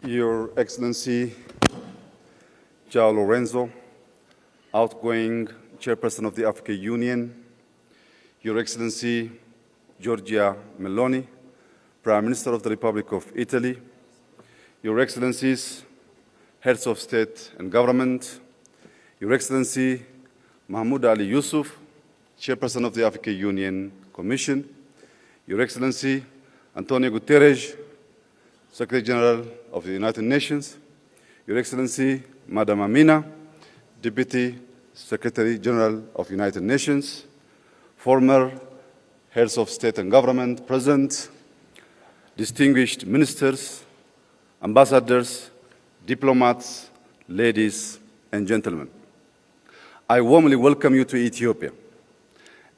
Your Excellency, João Lorenzo, outgoing Chairperson of the African Union, Your Excellency, Giorgia Meloni, Prime Minister of the Republic of Italy, Your Excellencies, Heads of State and Government, Your Excellency, Mahmoud Ali Yusuf, Chairperson of the African Union Commission, Your Excellency, Antonio Guterres, Secretary General of the United Nations, Your Excellency, Madam Amina, Deputy Secretary General of the United Nations, former heads of state and government present, distinguished ministers, ambassadors, diplomats, ladies and gentlemen. I warmly welcome you to Ethiopia,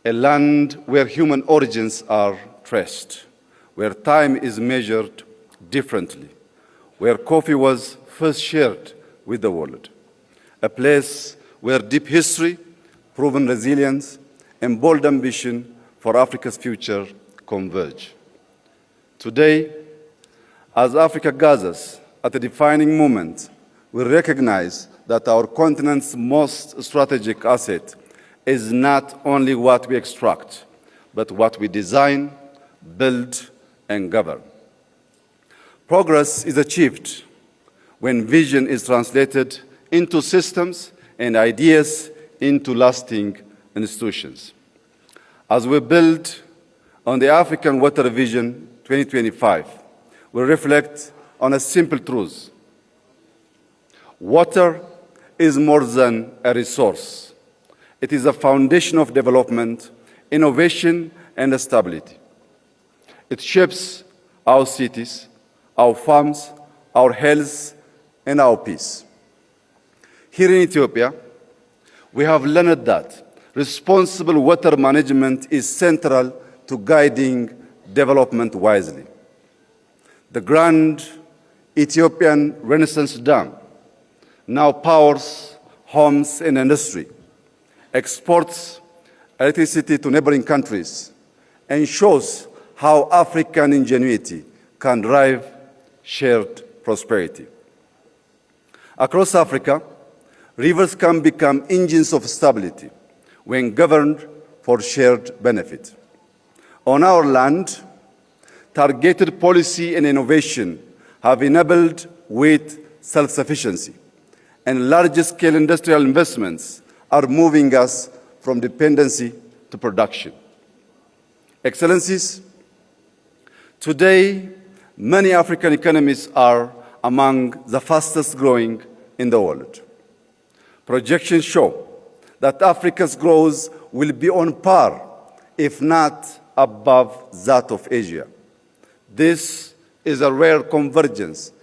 a land where human origins are traced, where time is measured differently, where coffee was first shared with the world, a place where deep history, proven resilience, and bold ambition for Africa's future converge. Today, as Africa gathers at a defining moment, we recognize that our continent's most strategic asset is not only what we extract, but what we design, build, and govern. Progress is achieved when vision is translated into systems and ideas into lasting institutions. As we build on the African Water Vision 2025, we reflect on a simple truth. Water is more than a resource. It is a foundation of development, innovation, and stability. It shapes our cities, our farms, our health, and our peace. Here in Ethiopia, we have learned that responsible water management is central to guiding development wisely. The Grand Ethiopian Renaissance Dam now powers homes and industry, exports electricity to neighboring countries, and shows how African ingenuity can drive shared prosperity. Across Africa, rivers can become engines of stability when governed for shared benefit. On our land, targeted policy and innovation have enabled with self-sufficiency, and large-scale industrial investments are moving us from dependency to production. Excellencies, today, many African economies are among the fastest growing in the world. Projections show that Africa's growth will be on par, if not above, that of Asia. This is a rare convergence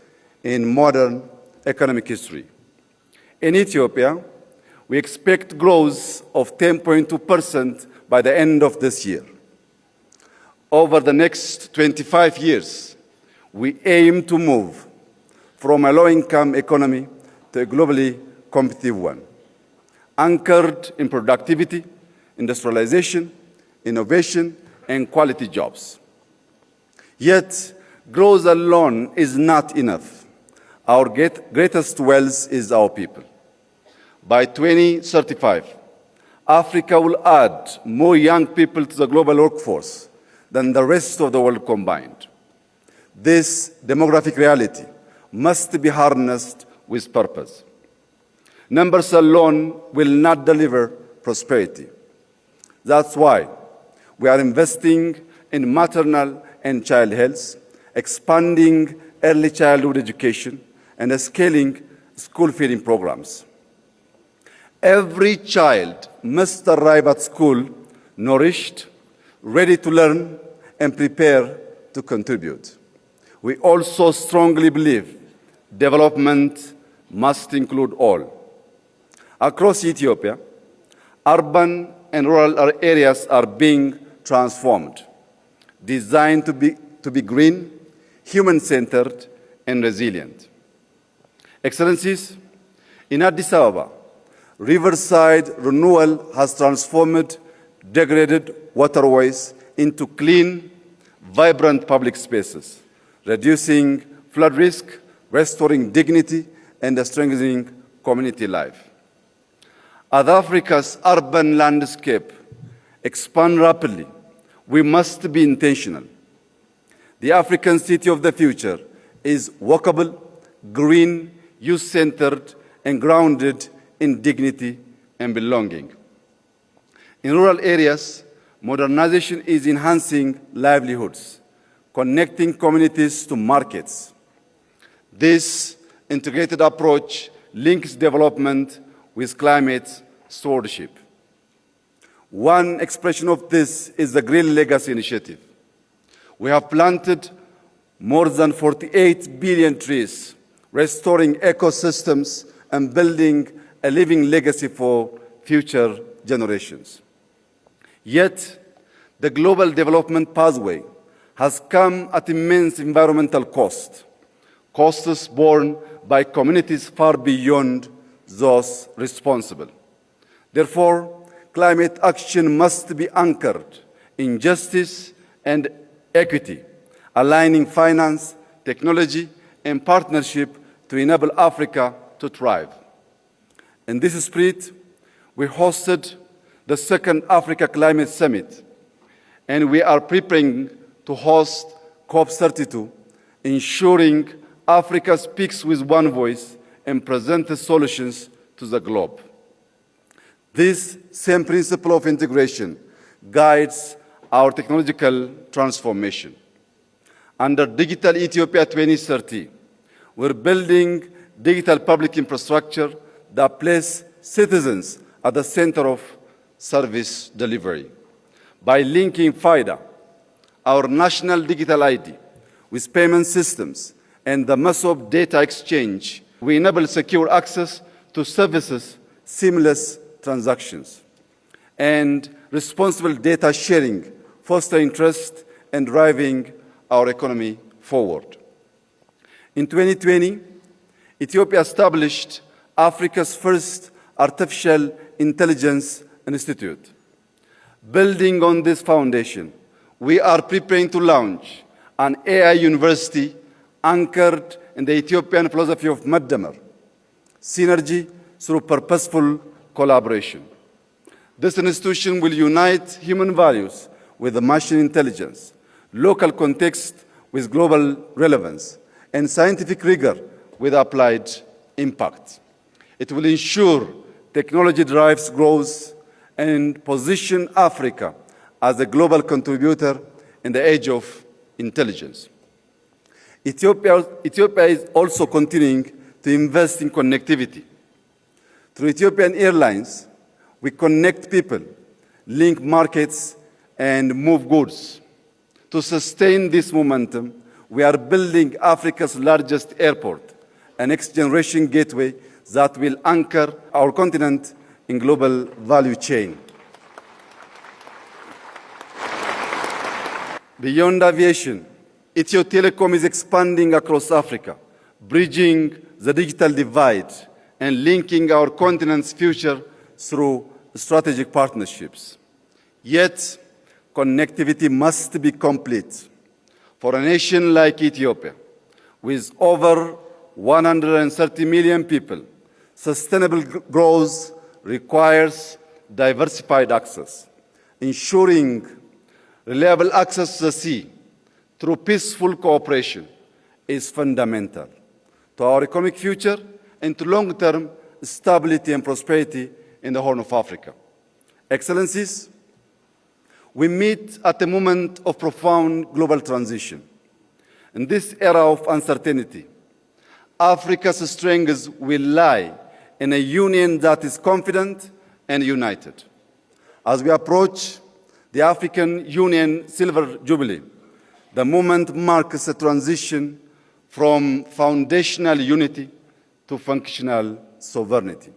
in modern economic history. In Ethiopia, we expect growth of 10.2% by the end of this year. Over the next 25 years, we aim to move from a low-income economy to a globally competitive one, anchored in productivity, industrialization, innovation, and quality jobs. Yet, growth alone is not enough. Our greatest wealth is our people. By 2035, Africa will add more young people to the global workforce than the rest of the world combined. This demographic reality must be harnessed with purpose. Numbers alone will not deliver prosperity. That's why we are investing in maternal and child health, expanding early childhood education, and scaling school feeding programs. Every child must arrive at school nourished, ready to learn, and prepare to contribute. We also strongly believe development must include all. Across Ethiopia, urban and rural areas are being transformed, designed to be green, human-centered, and resilient. Excellencies, in Addis Ababa, riverside renewal has transformed degraded waterways into clean, vibrant public spaces, reducing flood risk, restoring dignity and strengthening community life. As Africa's urban landscape expands rapidly, we must be intentional. The African city of the future is walkable, green, youth-centered, and grounded in dignity and belonging. In rural areas, modernization is enhancing livelihoods, connecting communities to markets. This integrated approach links development with climate stewardship. One expression of this is the Green Legacy Initiative. We have planted more than 48 billion trees, restoring ecosystems and building a living legacy for future generations. Yet, the global development pathway has come at immense environmental costs borne by communities far beyond those responsible. Therefore, climate action must be anchored in justice and equity, aligning finance, technology, and partnership to enable Africa to thrive. In this spirit, we hosted the second Africa Climate Summit, and we are preparing to host COP32, ensuring Africa speaks with one voice and presents solutions to the globe. This same principle of integration guides our technological transformation. Under Digital Ethiopia 2030, we're building digital public infrastructure that places citizens at the center of service delivery. By linking FIDA, our national digital ID, with payment systems and the massive data exchange, we enable secure access to services, seamless transactions, and responsible data sharing, fostering trust and driving our economy forward. In 2020, Ethiopia established Africa's first artificial intelligence institute. Building on this foundation, we are preparing to launch an AI university anchored in the Ethiopian philosophy of Maddamar, synergy through purposeful collaboration. This institution will unite human values with machine intelligence, local context with global relevance, and scientific rigor with applied impact. It will ensure technology drives growth and position Africa as a global contributor in the age of intelligence. Ethiopia is also continuing to invest in connectivity. Through Ethiopian Airlines, we connect people, link markets, and move goods. To sustain this momentum, we are building Africa's largest airport, a next-generation gateway that will anchor our continent in global value chain. Beyond aviation, Ethio Telecom is expanding across Africa, bridging the digital divide and linking our continent's future through strategic partnerships. Yet, connectivity must be complete. For a nation like Ethiopia, with over 130 million people, sustainable growth requires diversified access. Ensuring reliable access to the sea through peaceful cooperation is fundamental to our economic future and to long-term stability and prosperity in the Horn of Africa. Excellencies, we meet at a moment of profound global transition. In this era of uncertainty, Africa's strengths will lie in a union that is confident and united. As we approach the African Union Silver Jubilee, the moment marks a transition from foundational unity to functional sovereignty.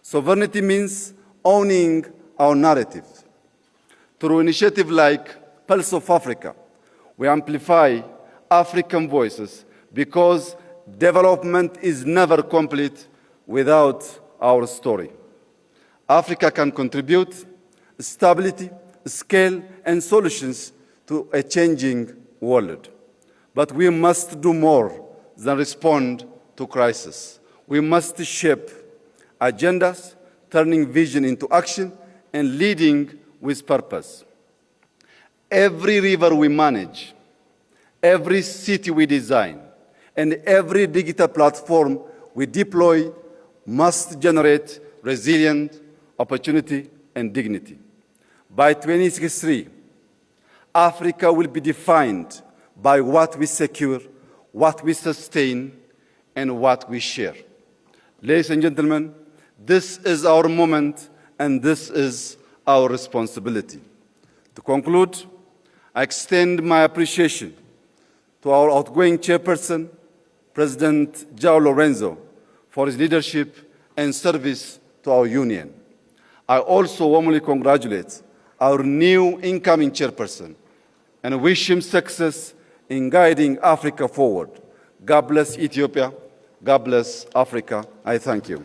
Sovereignty means owning our narrative. Through initiatives like Pulse of Africa, we amplify African voices because development is never complete without our story. Africa can contribute stability, scale, and solutions to a changing world. But we must do more than respond to crisis. We must shape agendas, turning vision into action and leading with purpose. Every river we manage, every city we design, and every digital platform we deploy must generate resilient opportunity and dignity. By 2063, Africa will be defined by what we secure, what we sustain, and what we share. Ladies and gentlemen, this is our moment and this is our responsibility. To conclude, I extend my appreciation to our outgoing chairperson, President João Lorenzo, for his leadership and service to our union. I also warmly congratulate our new incoming chairperson and wish him success in guiding Africa forward. God bless Ethiopia. God bless Africa. I thank you.